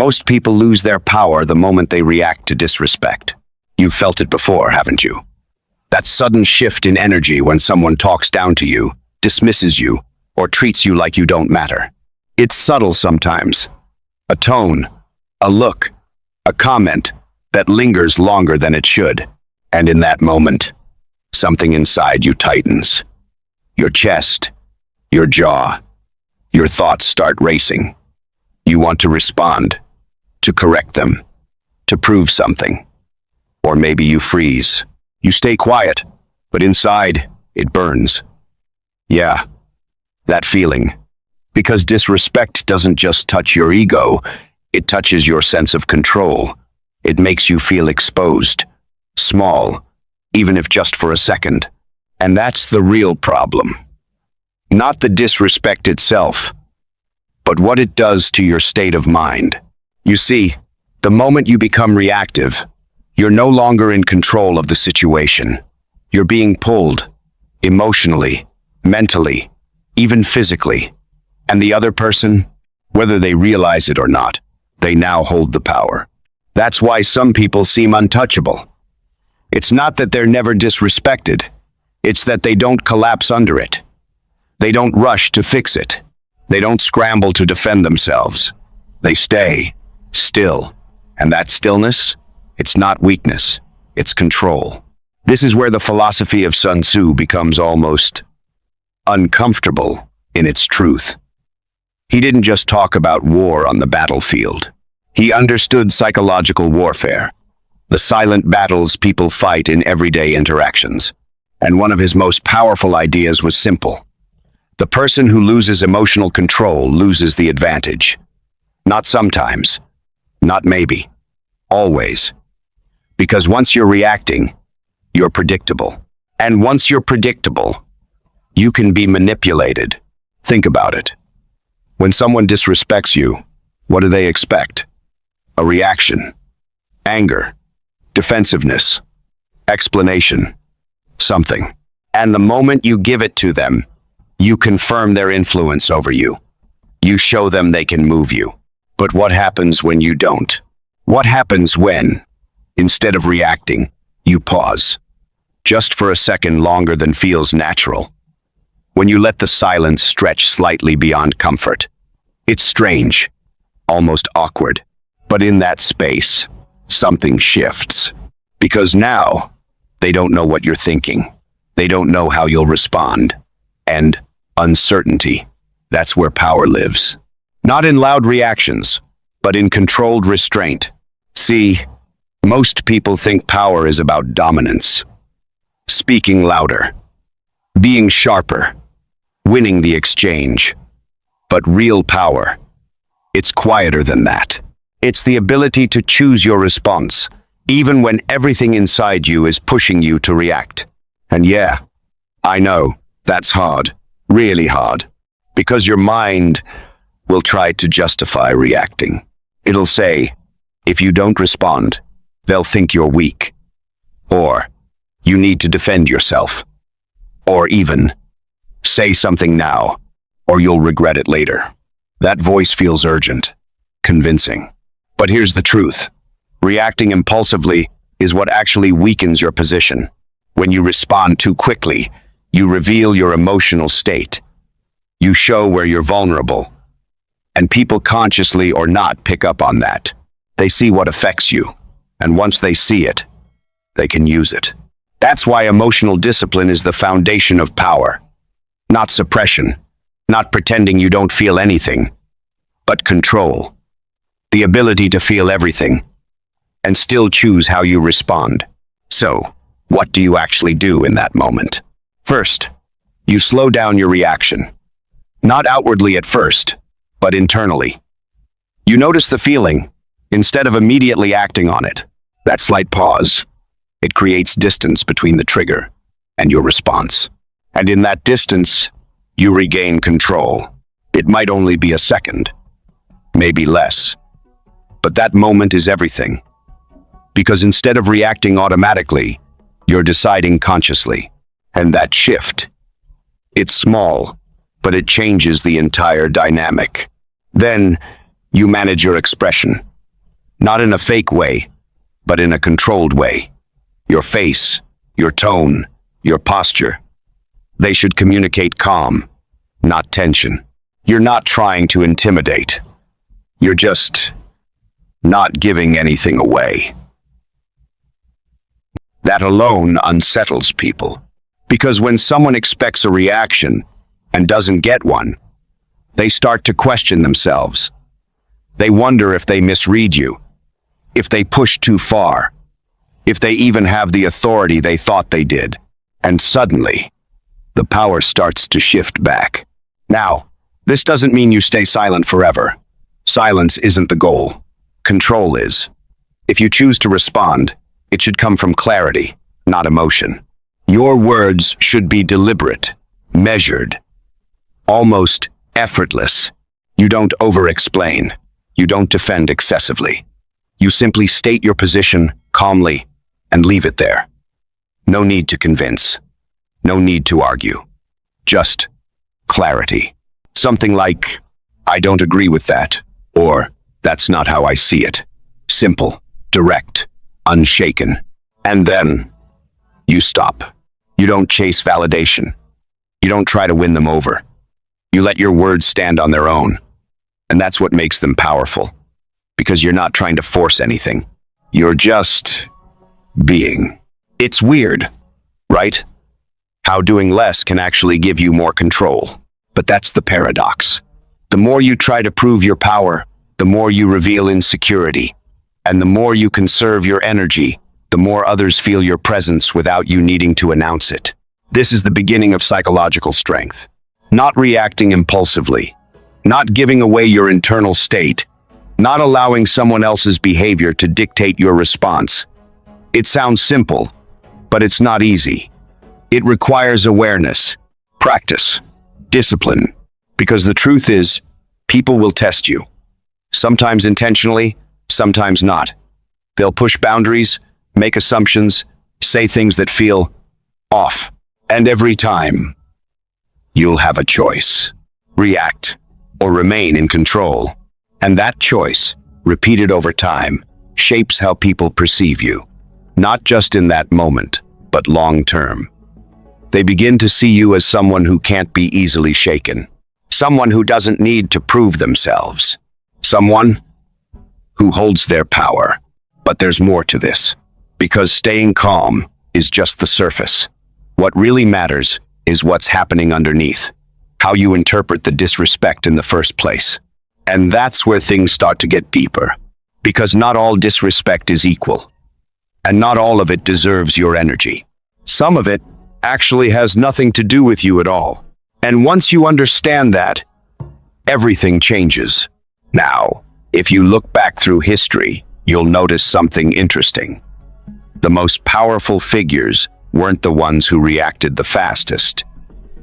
Most people lose their power the moment they react to disrespect. You've felt it before, haven't you? That sudden shift in energy when someone talks down to you, dismisses you, or treats you like you don't matter. It's subtle sometimes. A tone, a look, a comment that lingers longer than it should. And in that moment, something inside you tightens. Your chest, your jaw, your thoughts start racing. You want to respond, to correct them, to prove something. Or maybe you freeze. You stay quiet, but inside, it burns. Yeah, that feeling. Because disrespect doesn't just touch your ego, it touches your sense of control. It makes you feel exposed, small, even if just for a second. And that's the real problem. Not the disrespect itself, but what it does to your state of mind. You see, the moment you become reactive, you're no longer in control of the situation. You're being pulled, emotionally, mentally, even physically. And the other person, whether they realize it or not, they now hold the power. That's why some people seem untouchable. It's not that they're never disrespected. It's that they don't collapse under it. They don't rush to fix it. They don't scramble to defend themselves. They stay still. And that stillness, it's not weakness, it's control. This is where the philosophy of Sun Tzu becomes almost uncomfortable in its truth. He didn't just talk about war on the battlefield. He understood psychological warfare, the silent battles people fight in everyday interactions. And one of his most powerful ideas was simple. The person who loses emotional control loses the advantage. Not sometimes, not maybe, always. Because once you're reacting, you're predictable. And once you're predictable, you can be manipulated. Think about it. When someone disrespects you, what do they expect? A reaction, anger, defensiveness, explanation, something. And the moment you give it to them, you confirm their influence over you. You show them they can move you. But what happens when you don't? What happens when, instead of reacting, you pause? Just for a second longer than feels natural. When you let the silence stretch slightly beyond comfort. It's strange, almost awkward. But in that space, something shifts. Because now, they don't know what you're thinking. They don't know how you'll respond. And uncertainty, that's where power lives. Not in loud reactions, but in controlled restraint. See, most people think power is about dominance. Speaking louder, being sharper, winning the exchange. But real power, it's quieter than that. It's the ability to choose your response, even when everything inside you is pushing you to react. And yeah, I know, that's hard, really hard, because your mind will try to justify reacting. It'll say, if you don't respond, they'll think you're weak. Or, you need to defend yourself. Or even, say something now, or you'll regret it later. That voice feels urgent, convincing. But here's the truth. Reacting impulsively is what actually weakens your position. When you respond too quickly, you reveal your emotional state. You show where you're vulnerable. And people consciously or not pick up on that. They see what affects you. And once they see it, they can use it. That's why emotional discipline is the foundation of power. Not suppression, not pretending you don't feel anything, but control. The ability to feel everything, and still choose how you respond. So, what do you actually do in that moment? First, you slow down your reaction. Not outwardly at first, but internally. You notice the feeling, instead of immediately acting on it. That slight pause, it creates distance between the trigger and your response. And in that distance, you regain control. It might only be a second, maybe less. But that moment is everything. Because instead of reacting automatically, you're deciding consciously. And that shift, it's small, but it changes the entire dynamic. Then, you manage your expression. Not in a fake way, but in a controlled way. Your face, your tone, your posture. They should communicate calm, not tension. You're not trying to intimidate. You're just not giving anything away. That alone unsettles people. Because when someone expects a reaction and doesn't get one, they start to question themselves. They wonder if they misread you, if they push too far, if they even have the authority they thought they did. And suddenly, the power starts to shift back. Now, this doesn't mean you stay silent forever. Silence isn't the goal. Control is. If you choose to respond, it should come from clarity, not emotion. Your words should be deliberate, measured, almost effortless. You don't over-explain. You don't defend excessively. You simply state your position calmly and leave it there. No need to convince. No need to argue. Just clarity. Something like, "I don't agree with that," or "That's not how I see it." Simple, direct, unshaken. And then you stop. You don't chase validation. You don't try to win them over. You let your words stand on their own. And that's what makes them powerful. Because you're not trying to force anything. You're just being. It's weird, right? How doing less can actually give you more control. But that's the paradox. The more you try to prove your power, the more you reveal insecurity. And the more you conserve your energy, the more others feel your presence without you needing to announce it. This is the beginning of psychological strength. Not reacting impulsively, not giving away your internal state, not allowing someone else's behavior to dictate your response. It sounds simple, but it's not easy. It requires awareness, practice, discipline, because the truth is, people will test you. Sometimes intentionally, sometimes not. They'll push boundaries, make assumptions, say things that feel off. And every time, you'll have a choice. React or remain in control. And that choice, repeated over time, shapes how people perceive you. Not just in that moment, but long term. They begin to see you as someone who can't be easily shaken. Someone who doesn't need to prove themselves. Someone who holds their power. But there's more to this. Because staying calm is just the surface. What really matters is what's happening underneath. How you interpret the disrespect in the first place. And that's where things start to get deeper. Because not all disrespect is equal. And not all of it deserves your energy. Some of it actually has nothing to do with you at all. And once you understand that, everything changes. Now, if you look back through history, you'll notice something interesting. The most powerful figures weren't the ones who reacted the fastest.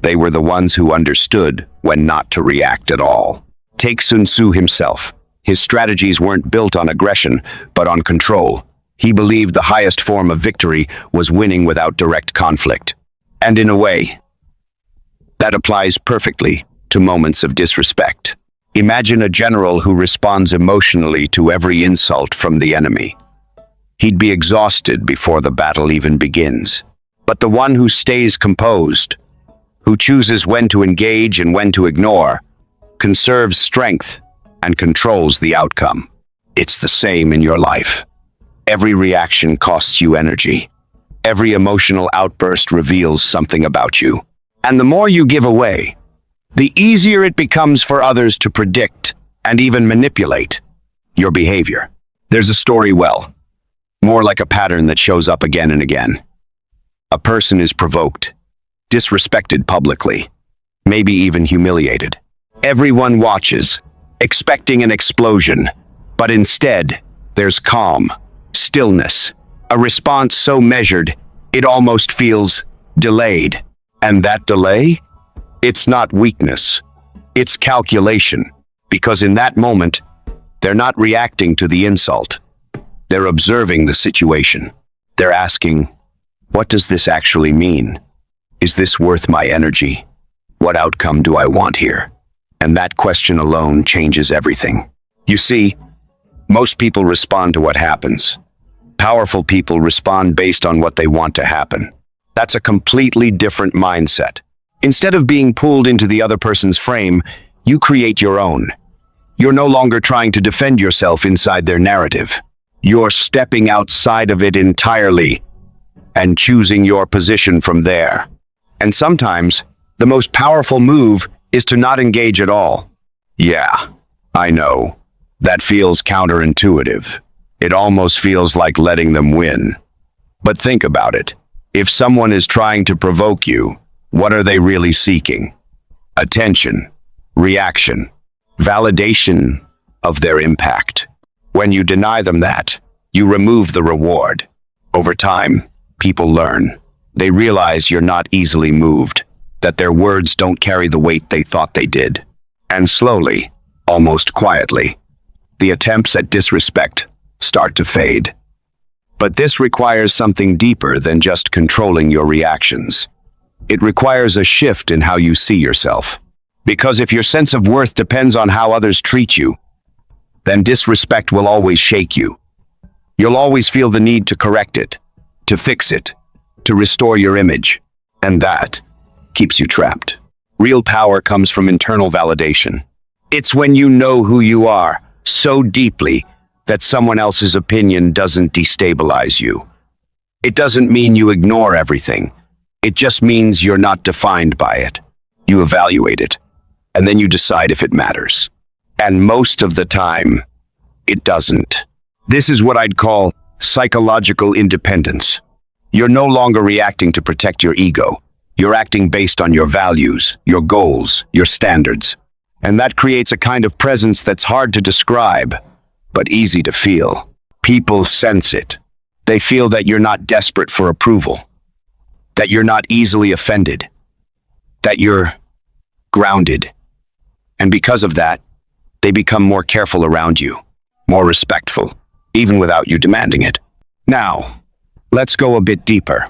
They were the ones who understood when not to react at all. Take Sun Tzu himself. His strategies weren't built on aggression, but on control. He believed the highest form of victory was winning without direct conflict. And in a way, that applies perfectly to moments of disrespect. Imagine a general who responds emotionally to every insult from the enemy. He'd be exhausted before the battle even begins. But the one who stays composed, who chooses when to engage and when to ignore, conserves strength and controls the outcome. It's the same in your life. Every reaction costs you energy. Every emotional outburst reveals something about you. And the more you give away, the easier it becomes for others to predict and even manipulate your behavior. There's a story, more like a pattern that shows up again and again. A person is provoked, disrespected publicly, maybe even humiliated. Everyone watches, expecting an explosion, but instead, there's calm, stillness, a response so measured, it almost feels delayed. And that delay? It's not weakness, it's calculation, because in that moment, they're not reacting to the insult. They're observing the situation. They're asking, what does this actually mean? Is this worth my energy? What outcome do I want here? And that question alone changes everything. You see, Most people respond to what happens. Powerful people respond based on what they want to happen. That's a completely different mindset. Instead of being pulled into the other person's frame, you create your own. You're no longer trying to defend yourself inside their narrative. You're stepping outside of it entirely and choosing your position from there. And sometimes, the most powerful move is to not engage at all. Yeah, I know. That feels counterintuitive. It almost feels like letting them win. But think about it. If someone is trying to provoke you, what are they really seeking? Attention, reaction, validation of their impact. When you deny them that, you remove the reward. Over time, people learn. They realize you're not easily moved, that their words don't carry the weight they thought they did. And slowly, almost quietly, the attempts at disrespect start to fade. But this requires something deeper than just controlling your reactions. It requires a shift in how you see yourself. Because if your sense of worth depends on how others treat you, then disrespect will always shake you. You'll always feel the need to correct it, to fix it, to restore your image. And that keeps you trapped. Real power comes from internal validation. It's when you know who you are so deeply that someone else's opinion doesn't destabilize you. It doesn't mean you ignore everything. It just means you're not defined by it. You evaluate it, and then you decide if it matters. And most of the time, it doesn't. This is what I'd call psychological independence. You're no longer reacting to protect your ego. You're acting based on your values, your goals, your standards. And that creates a kind of presence that's hard to describe, but easy to feel. People sense it. They feel that you're not desperate for approval, that you're not easily offended, that you're grounded. And because of that, they become more careful around you, more respectful, even without you demanding it. Now, let's go a bit deeper,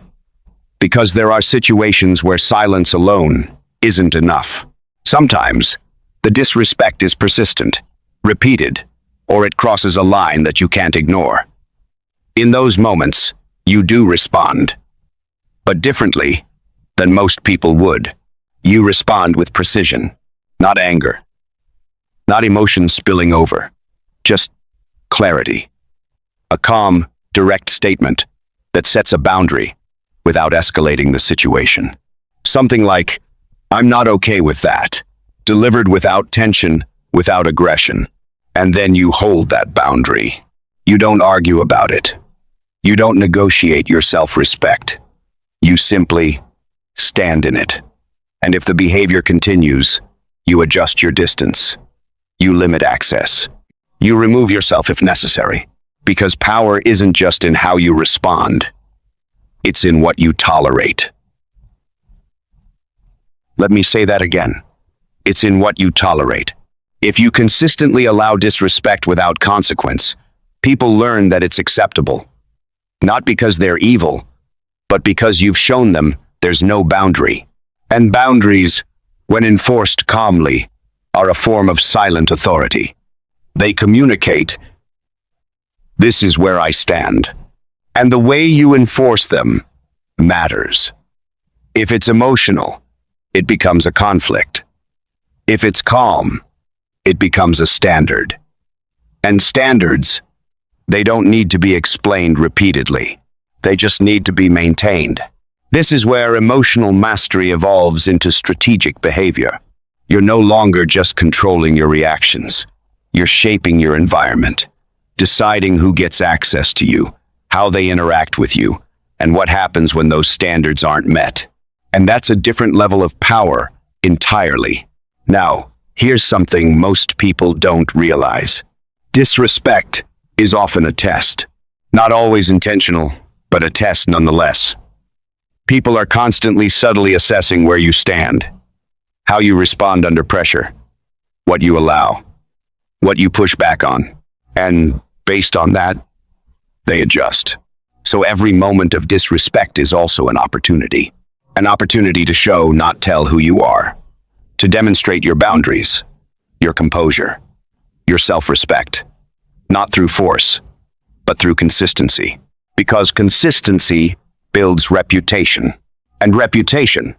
because there are situations where silence alone isn't enough. Sometimes, the disrespect is persistent, repeated, or it crosses a line that you can't ignore. In those moments, you do respond, but differently than most people would. You respond with precision, not anger, not emotions spilling over, just clarity. A calm, direct statement that sets a boundary without escalating the situation. Something like, "I'm not okay with that," delivered without tension, without aggression. And then you hold that boundary. You don't argue about it. You don't negotiate your self-respect. You simply stand in it. And if the behavior continues, you adjust your distance. You limit access. You remove yourself if necessary. Because power isn't just in how you respond. It's in what you tolerate. Let me say that again. It's in what you tolerate. If you consistently allow disrespect without consequence, people learn that it's acceptable. Not because they're evil, but because you've shown them there's no boundary. And boundaries, when enforced calmly, are a form of silent authority. They communicate, "This is where I stand." And the way you enforce them matters. If it's emotional, it becomes a conflict. If it's calm, it becomes a standard. And standards, they don't need to be explained repeatedly. They just need to be maintained. This is where emotional mastery evolves into strategic behavior. You're no longer just controlling your reactions. You're shaping your environment, deciding who gets access to you, how they interact with you, and what happens when those standards aren't met. And that's a different level of power entirely. Now, here's something most people don't realize. Disrespect is often a test. Not always intentional, but a test nonetheless. People are constantly subtly assessing where you stand, how you respond under pressure, what you allow, what you push back on. And based on that, they adjust. So every moment of disrespect is also an opportunity to show, not tell who you are, to demonstrate your boundaries, your composure, your self-respect. not through force, but through consistency. Because consistency builds reputation, and reputation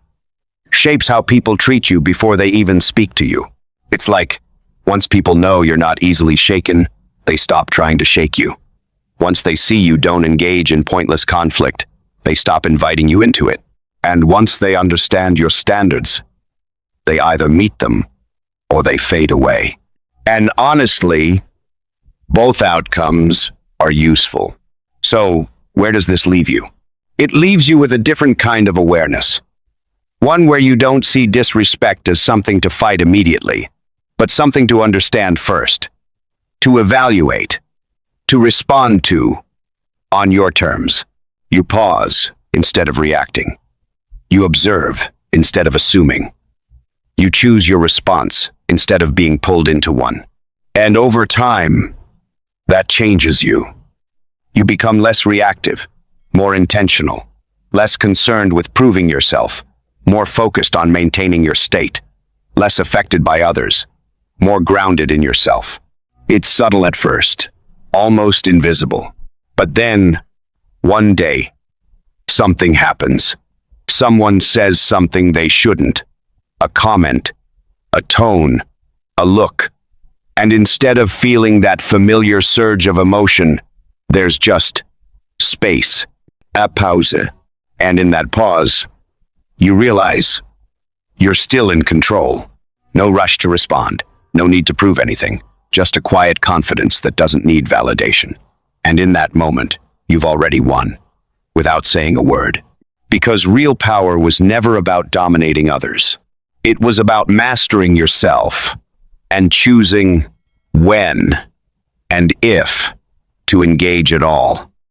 shapes how people treat you before they even speak to you. It's like, once people know you're not easily shaken, they stop trying to shake you. Once they see you don't engage in pointless conflict, they stop inviting you into it. And once they understand your standards, they either meet them or they fade away. And honestly, both outcomes are useful. So, where does this leave you? It leaves you with a different kind of awareness. One where you don't see disrespect as something to fight immediately, but something to understand first, to evaluate, to respond to, on your terms. You pause instead of reacting. You observe instead of assuming. You choose your response instead of being pulled into one. And over time, that changes you. You become less reactive, more intentional, less concerned with proving yourself, more focused on maintaining your state, less affected by others, more grounded in yourself. It's subtle at first, almost invisible. But then, one day, something happens. Someone says something they shouldn't. A comment, a tone, a look. And instead of feeling that familiar surge of emotion, there's just space, a pause. And in that pause, you realize you're still in control. No rush to respond, no need to prove anything, just a quiet confidence that doesn't need validation. And in that moment, you've already won, without saying a word. Because real power was never about dominating others. It was about mastering yourself and choosing when and if to engage at all.